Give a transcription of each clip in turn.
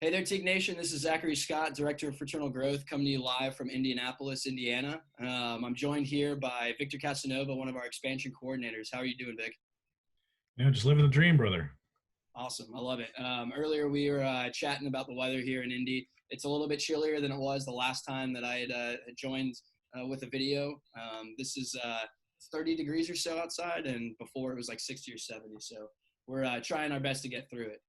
Hey there, Teague Nation. This is Zachary Scott, Director of Fraternal Growth, coming to you live from Indianapolis, Indiana. I'm joined here by Victor Casanova, one of our expansion coordinators. How are you doing, Vic? Just living the dream, brother. Awesome. I love it. Earlier, we were chatting about the weather here in Indy. It's a little bit chillier than it was the last time that I had joined with a video. This is 30 degrees or so outside, and before it was like 60 or 70. So we're trying our best to get through it.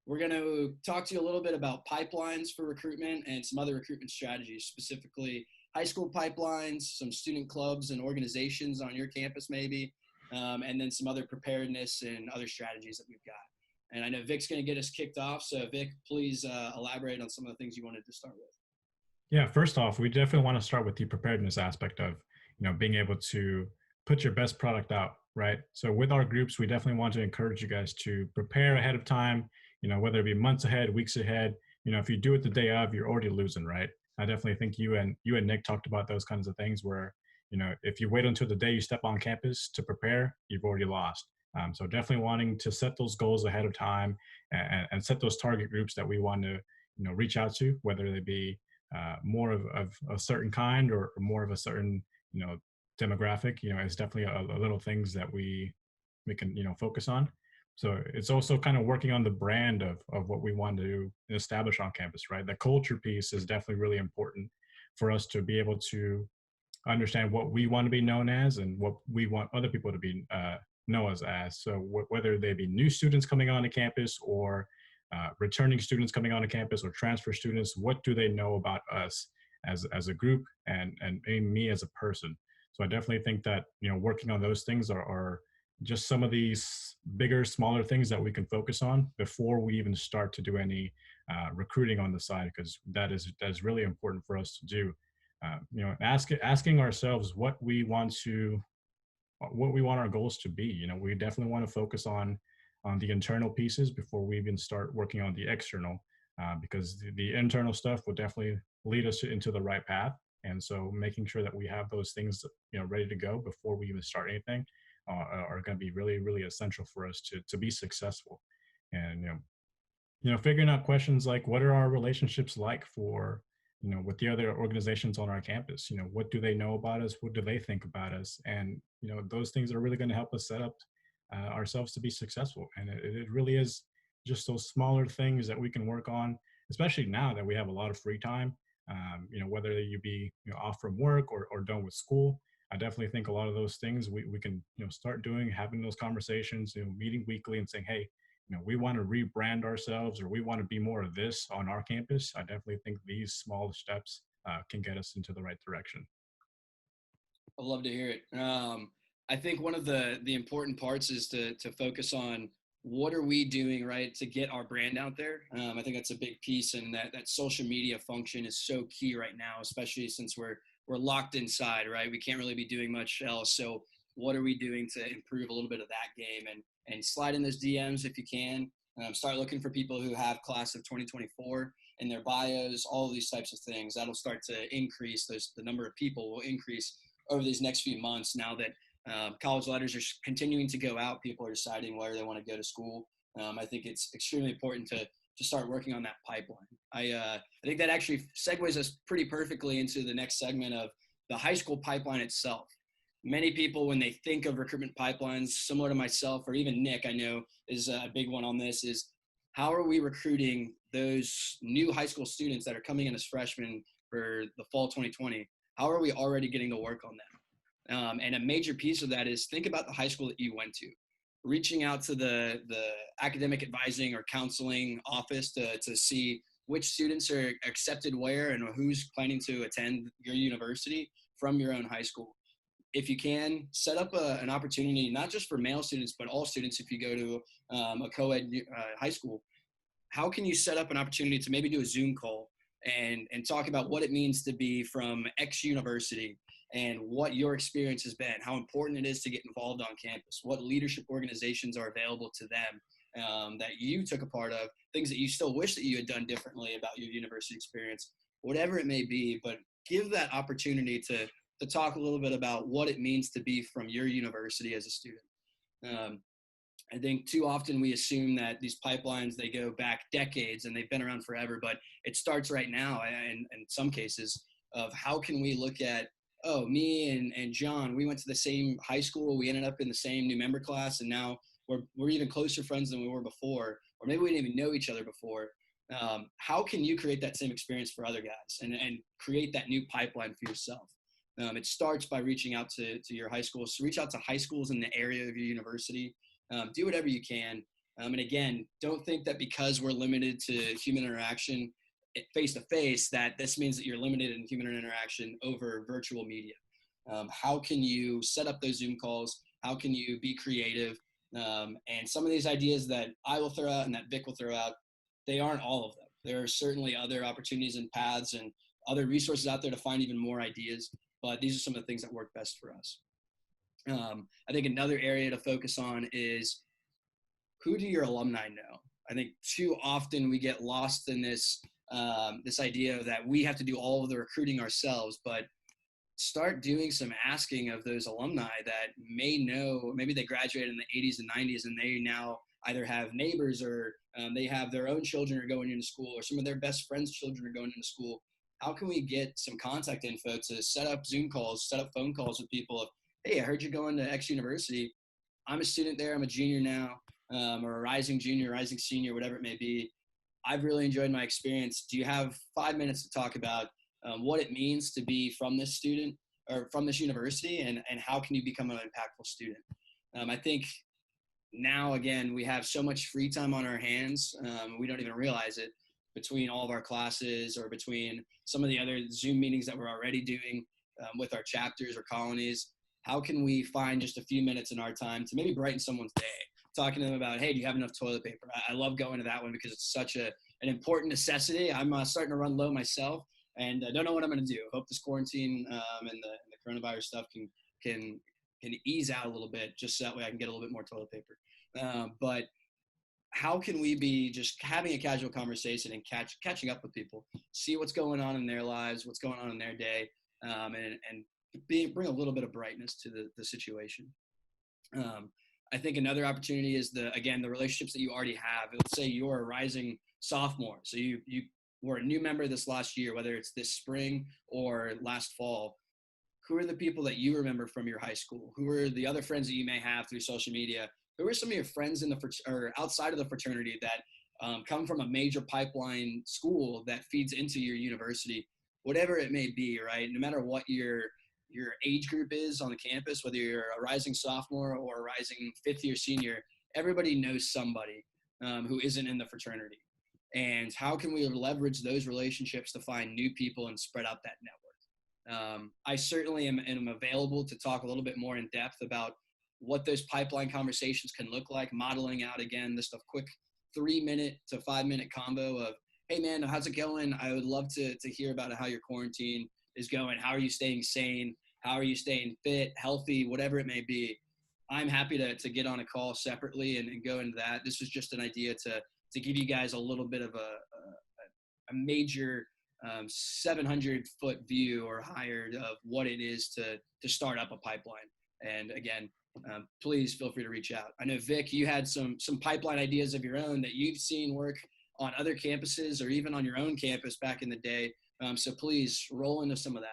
We're going to talk to you a little bit about pipelines for recruitment and some other recruitment strategies, specifically high school pipelines, some student clubs and organizations on your campus maybe, and then some other preparedness and other strategies that we've got. And I know Vic's going to get us kicked off. So Vic, please elaborate on some of the things you wanted to start with. Yeah, first off, we definitely want to start with the preparedness aspect of, being able to put your best product out, right? So with our groups, we definitely want to encourage you guys to prepare ahead of time, whether it be months ahead, weeks ahead. If you do it the day of, you're already losing, right? I definitely think you and Nick talked about those kinds of things where, if you wait until the day you step on campus to prepare, you've already lost. So definitely wanting to set those goals ahead of time and set those target groups that we want to, reach out to, whether they be more of a certain kind or more of a certain, demographic. It's definitely a little things that we can, focus on. So it's also kind of working on the brand of what we want to establish on campus, right? The culture piece is definitely really important for us to be able to understand what we want to be known as and what we want other people to be know us as. So whether they be new students coming onto campus or returning students coming onto campus or transfer students, what do they know about us as a group and me as a person? So I definitely think that working on those things are just some of these bigger, smaller things that we can focus on before we even start to do any recruiting on the side, because that is really important for us to do. Asking ourselves what we want our goals to be. We definitely want to focus on the internal pieces before we even start working on the external, because the internal stuff will definitely lead us into the right path. And so making sure that we have those things ready to go before we even start anything are going to be really, really essential for us to be successful. And figuring out questions like, what are our relationships like for with the other organizations on our campus? What do they know about us? What do they think about us? And those things are really going to help us set up ourselves to be successful. And it really is just those smaller things that we can work on, especially now that we have a lot of free time. Whether you be off from work or done with school, I definitely think a lot of those things we can start doing, having those conversations, meeting weekly and saying, hey, we want to rebrand ourselves, or we want to be more of this on our campus. I definitely think these small steps can get us into the right direction. I love to hear it. I think one of the important parts is to focus on what are we doing, right, to get our brand out there. I think that's a big piece, and that social media function is so key right now, especially since we're locked inside, right? We can't really be doing much else. So what are we doing to improve a little bit of that game, and slide in those DMs if you can. Start looking for people who have class of 2024 in their bios, all of these types of things. That'll start to increase the number of people will increase over these next few months now that college letters are continuing to go out. People are deciding where they want to go to school. I think it's extremely important to start working on that pipeline. I think that actually segues us pretty perfectly into the next segment of the high school pipeline itself. Many people, when they think of recruitment pipelines, similar to myself or even Nick, I know is a big one on this, is how are we recruiting those new high school students that are coming in as freshmen for the fall 2020? How are we already getting to work on them? And a major piece of that is think about the high school that you went to. Reaching out to the academic advising or counseling office to see which students are accepted where and who's planning to attend your university from your own high school. If you can, set up an opportunity, not just for male students, but all students if you go to a co-ed high school. How can you set up an opportunity to maybe do a Zoom call and talk about what it means to be from X university and what your experience has been, how important it is to get involved on campus, what leadership organizations are available to them that you took a part of, things that you still wish that you had done differently about your university experience, whatever it may be, but give that opportunity to talk a little bit about what it means to be from your university as a student. I think too often we assume that these pipelines, they go back decades and they've been around forever, but it starts right now. And in some cases, of how can we look at, oh, me and John, we went to the same high school, we ended up in the same new member class, and now we're even closer friends than we were before, or maybe we didn't even know each other before. How can you create that same experience for other guys and create that new pipeline for yourself? It starts by reaching out to your high schools. So reach out to high schools in the area of your university. Do whatever you can. And again, don't think that because we're limited to human interaction face to face, that this means that you're limited in human interaction over virtual media. How can you set up those Zoom calls? How can you be creative? And some of these ideas that I will throw out and that Vic will throw out, they aren't all of them. There are certainly other opportunities and paths and other resources out there to find even more ideas, but these are some of the things that work best for us. I think another area to focus on is, who do your alumni know? I think too often we get lost in this idea that we have to do all of the recruiting ourselves, but start doing some asking of those alumni that may know, maybe they graduated in the 80s and 90s and they now either have neighbors or they have their own children are going into school, or some of their best friends' children are going into school. How can we get some contact info to set up Zoom calls, set up phone calls with people of, hey, I heard you're going to X university. I'm a student there. I'm a junior now, or a rising junior, rising senior, whatever it may be. I've really enjoyed my experience. Do you have 5 minutes to talk about what it means to be from this student or from this university, and how can you become an impactful student? I think now, again, we have so much free time on our hands. We don't even realize it, between all of our classes or between some of the other Zoom meetings that we're already doing with our chapters or colonies. How can we find just a few minutes in our time to maybe brighten someone's day? Talking to them about, hey, do you have enough toilet paper? I love going to that one because it's such an important necessity. I'm starting to run low myself, and I don't know what I'm going to do. I hope this quarantine and the coronavirus stuff can ease out a little bit, just so that way I can get a little bit more toilet paper. But how can we be just having a casual conversation and catching up with people, see what's going on in their lives, what's going on in their day, and bring a little bit of brightness to the situation. I think another opportunity is the relationships that you already have. Let's say you're a rising sophomore, so you were a new member this last year, whether it's this spring or last fall. Who are the people that you remember from your high school? Who are the other friends that you may have through social media? Who are some of your friends in or outside of the fraternity that come from a major pipeline school that feeds into your university, whatever it may be, right? No matter what your age group is on the campus, whether you're a rising sophomore or a rising fifth year senior, everybody knows somebody who isn't in the fraternity. And how can we leverage those relationships to find new people and spread out that network? I certainly am available to talk a little bit more in depth about what those pipeline conversations can look like, modeling out, again, just a quick 3-minute to 5-minute combo of, hey, man, how's it going? I would love to hear about how your quarantine is going. How are you staying sane? How are you staying fit, healthy, whatever it may be? I'm happy to get on a call separately and go into that. This was just an idea to give you guys a little bit of a major 700-foot view or higher of what it is to start up a pipeline. And again, please feel free to reach out. I know, Vic, you had some pipeline ideas of your own that you've seen work on other campuses or even on your own campus back in the day. So please roll into some of that.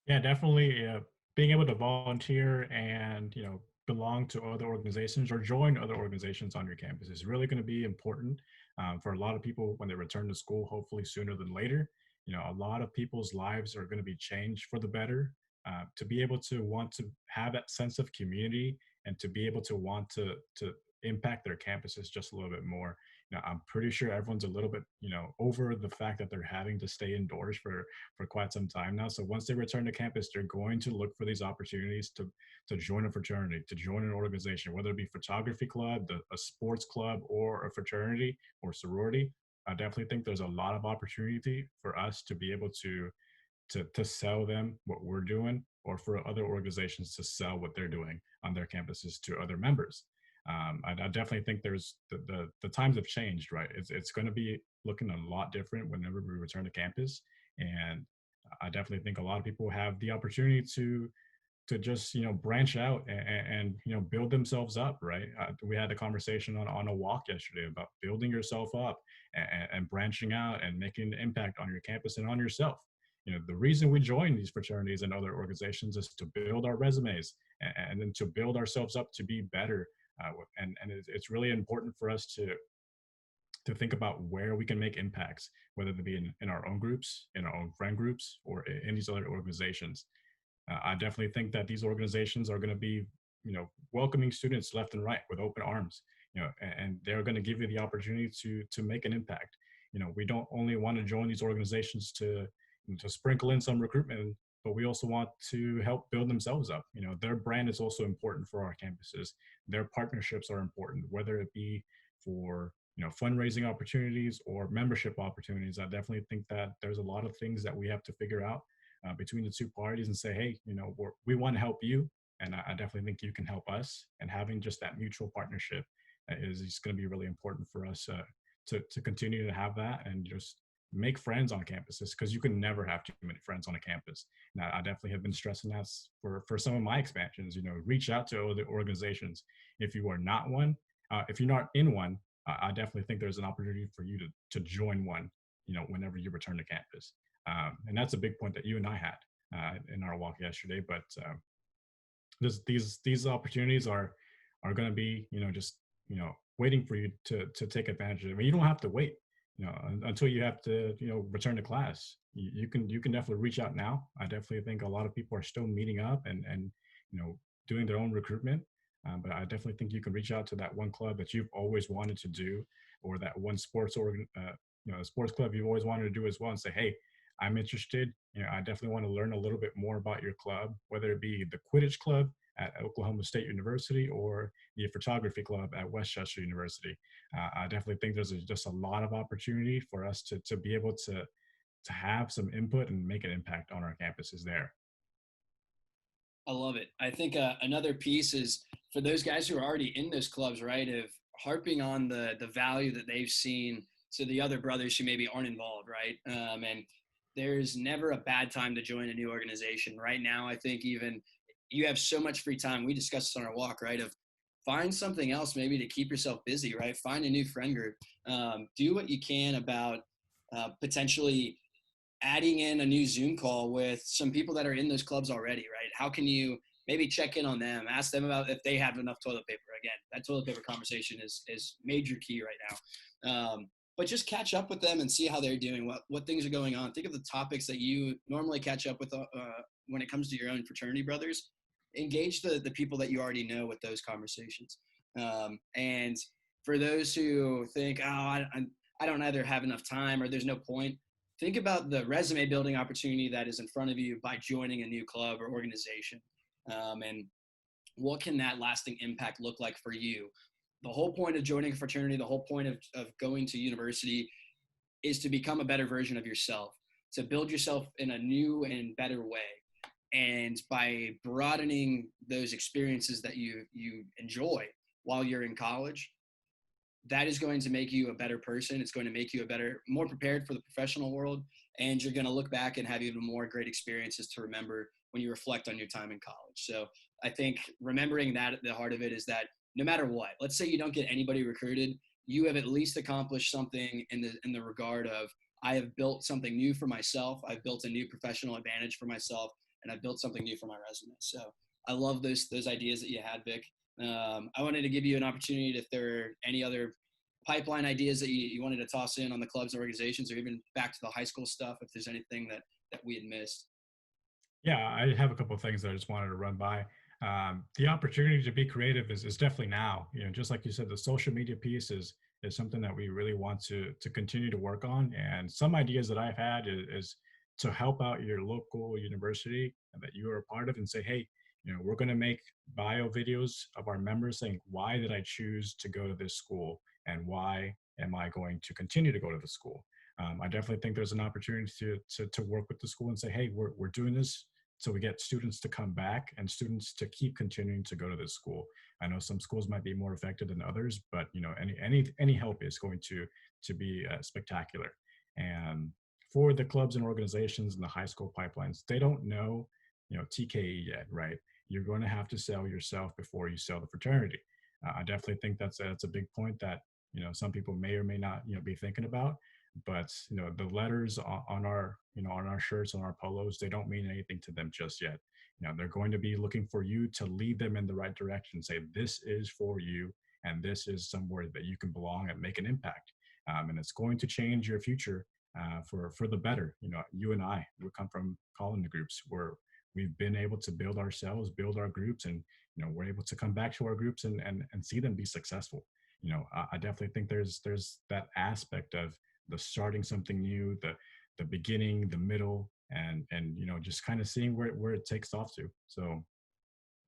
Yeah, definitely. Being able to volunteer and belong to other organizations or join other organizations on your campus is really going to be important for a lot of people when they return to school, hopefully sooner than later. A lot of people's lives are going to be changed for the better. To be able to want to have that sense of community and to be able to want to impact their campuses just a little bit more. I'm pretty sure everyone's a little bit over the fact that they're having to stay indoors for quite some time now. So once they return to campus, they're going to look for these opportunities to join a fraternity, to join an organization, whether it be photography club, a sports club, or a fraternity or sorority. I definitely think there's a lot of opportunity for us to be able to sell them what we're doing, or for other organizations to sell what they're doing on their campuses to other members. I definitely think there's the times have changed, right? It's going to be looking a lot different whenever we return to campus, and I definitely think a lot of people have the opportunity to just branch out and build themselves up, right? We had a conversation on a walk yesterday about building yourself up and branching out and making an impact on your campus and on yourself. The reason we join these fraternities and other organizations is to build our resumes and then to build ourselves up to be better. And it's really important for us to think about where we can make impacts, whether it be in our own groups, in our own friend groups, or in these other organizations. I definitely think that these organizations are going to be, welcoming students left and right with open arms, and they're going to give you the opportunity to make an impact. We don't only want to join these organizations to sprinkle in some recruitment, but we also want to help build themselves up. Their brand is also important for our campuses. Their partnerships are important, whether it be for fundraising opportunities or membership opportunities. I definitely think that there's a lot of things that we have to figure out between the two parties and say, hey, we want to help you, and I definitely think you can help us. And having just that mutual partnership is going to be really important for us to continue to have that and just make friends on campuses, because you can never have too many friends on a campus. Now, I definitely have been stressing that for some of my expansions. Reach out to other organizations. If you are not one, if you're not in one, I definitely think there's an opportunity for you to join one, whenever you return to campus. And that's a big point that you and I had in our walk yesterday. But these opportunities are going to be, just waiting for you to take advantage of it. I mean, you don't have to wait, until you have to return to class. You can definitely reach out now. I definitely think a lot of people are still meeting up and doing their own recruitment. But I definitely think you can reach out to that one club that you've always wanted to do, or that one sports club you've always wanted to do as well, and say, hey, I'm interested. I definitely want to learn a little bit more about your club, whether it be the Quidditch club at Oklahoma State University or the photography club at Westchester University. I definitely think there's just a lot of opportunity for us to be able to have some input and make an impact on our campuses there. I love it. I think another piece is for those guys who are already in those clubs, right, of harping on the value that they've seen to the other brothers who maybe aren't involved, right? And there's never a bad time to join a new organization. Right now, I think even you have so much free time. We discussed this on our walk, right? Of find something else maybe to keep yourself busy, right? Find a new friend group. Do what you can about potentially adding in a new Zoom call with some people that are in those clubs already, right? How can you maybe check in on them, ask them about if they have enough toilet paper? Again, that toilet paper conversation is major key right now. But just catch up with them and see how they're doing, what things are going on. Think of the topics that you normally catch up with when it comes to your own fraternity brothers. Engage the people that you already know with those conversations. And for those who think, oh, I don't either have enough time or there's no point, think about the resume building opportunity that is in front of you by joining a new club or organization. And what can that lasting impact look like for you? The whole point of joining a fraternity, the whole point of going to university is to become a better version of yourself, to build yourself in a new and better way. And by broadening those experiences that you enjoy while you're in college, that is going to make you a better person. It's going to make you more prepared for the professional world. And you're going to look back and have even more great experiences to remember when you reflect on your time in college. So I think remembering that at the heart of it is that no matter what, let's say you don't get anybody recruited, you have at least accomplished something in the regard of, I have built something new for myself. I've built a new professional advantage for myself, and I built something new for my resume. So I love those ideas that you had, Vic. I wanted to give you an opportunity if there are any other pipeline ideas that you wanted to toss in on the clubs and organizations, or even back to the high school stuff, if there's anything that we had missed. Yeah, I have a couple of things that I just wanted to run by. The opportunity to be creative is definitely now. Just like you said, the social media piece is something that we really want to continue to work on. And some ideas that I've had is to help out your local university that you are a part of and say, hey, we're going to make bio videos of our members saying, why did I choose to go to this school, and why am I going to continue to go to the school? I definitely think there's an opportunity to work with the school and say, hey, we're doing this so we get students to come back and students to keep continuing to go to this school. I know some schools might be more affected than others, but any help is going to be spectacular. And for the clubs and organizations and the high school pipelines, they don't know TKE yet, right? you're going to have to sell yourself before you sell the fraternity. I definitely think that's a big point that, some people may or may not, be thinking about. But, the letters on our, on our shirts, on our polos, they don't mean anything to them just yet. They're going to be looking for you to lead them in the right direction, say, this is for you, and this is somewhere that you can belong and make an impact. And it's going to change your future for the better. You and I, we come from colony groups where we've been able to build ourselves, build our groups, and we're able to come back to our groups and see them be successful. I definitely think there's that aspect of the starting something new, the beginning, the middle, and just kind of seeing where it takes off to. So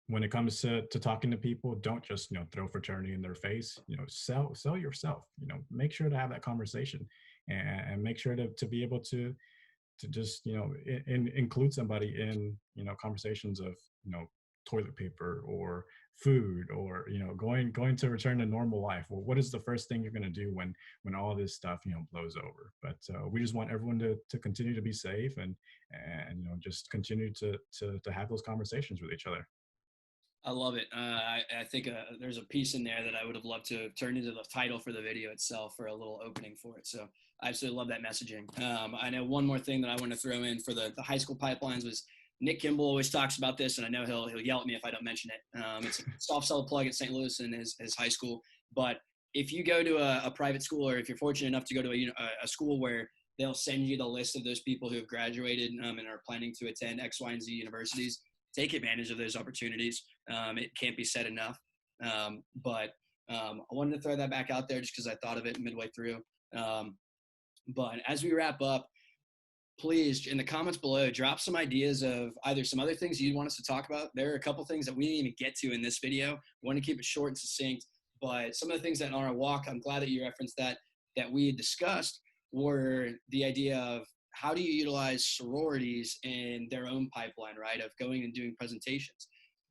when it comes to talking to people, don't just throw fraternity in their face. Sell yourself. Make sure to have that conversation, and make sure to be able to just include somebody in conversations of toilet paper or food, or going to return to normal life. Well, what is the first thing you're going to do when all this stuff blows over? But we just want everyone to continue to be safe, and just continue to have those conversations with each other. I love it. I think there's a piece in there that I would have loved to turn into the title for the video itself, for a little opening for it. So I absolutely love that messaging. I know one more thing that I want to throw in for the high school pipelines was Nick Kimball always talks about this, and I know he'll yell at me if I don't mention it. It's a soft sell plug at St. Louis and his high school. But if you go to a private school, or if you're fortunate enough to go to a school where they'll send you the list of those people who have graduated and are planning to attend X, Y, and Z universities, take advantage of those opportunities. It can't be said enough. But I wanted to throw that back out there just because I thought of it midway through. But as we wrap up, please, in the comments below, drop some ideas of either some other things you'd want us to talk about. There are a couple things that we didn't even get to in this video. We want to keep it short and succinct, but some of the things that on our walk, I'm glad that you referenced that we had discussed, were the idea of how do you utilize sororities in their own pipeline, right, of going and doing presentations?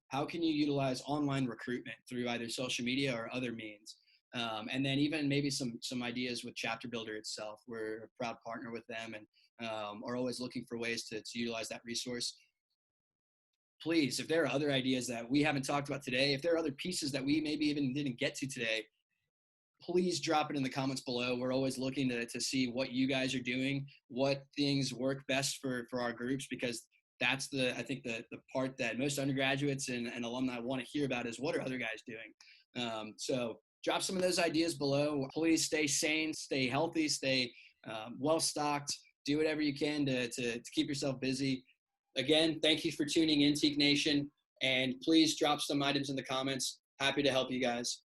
How can you utilize online recruitment through either social media or other means? And then even maybe some ideas with Chapter Builder itself. We're a proud partner with them, and are always looking for ways to utilize that resource. Please, if there are other ideas that we haven't talked about today, if there are other pieces that we maybe even didn't get to today, please drop it in the comments below. We're always looking to see what you guys are doing, what things work best for our groups, because that's I think the part that most undergraduates and alumni want to hear about is, what are other guys doing? So drop some of those ideas below. Please stay sane, stay healthy, stay well-stocked. Do whatever you can to keep yourself busy. Again, thank you for tuning in, Teak Nation, and please drop some items in the comments. Happy to help you guys.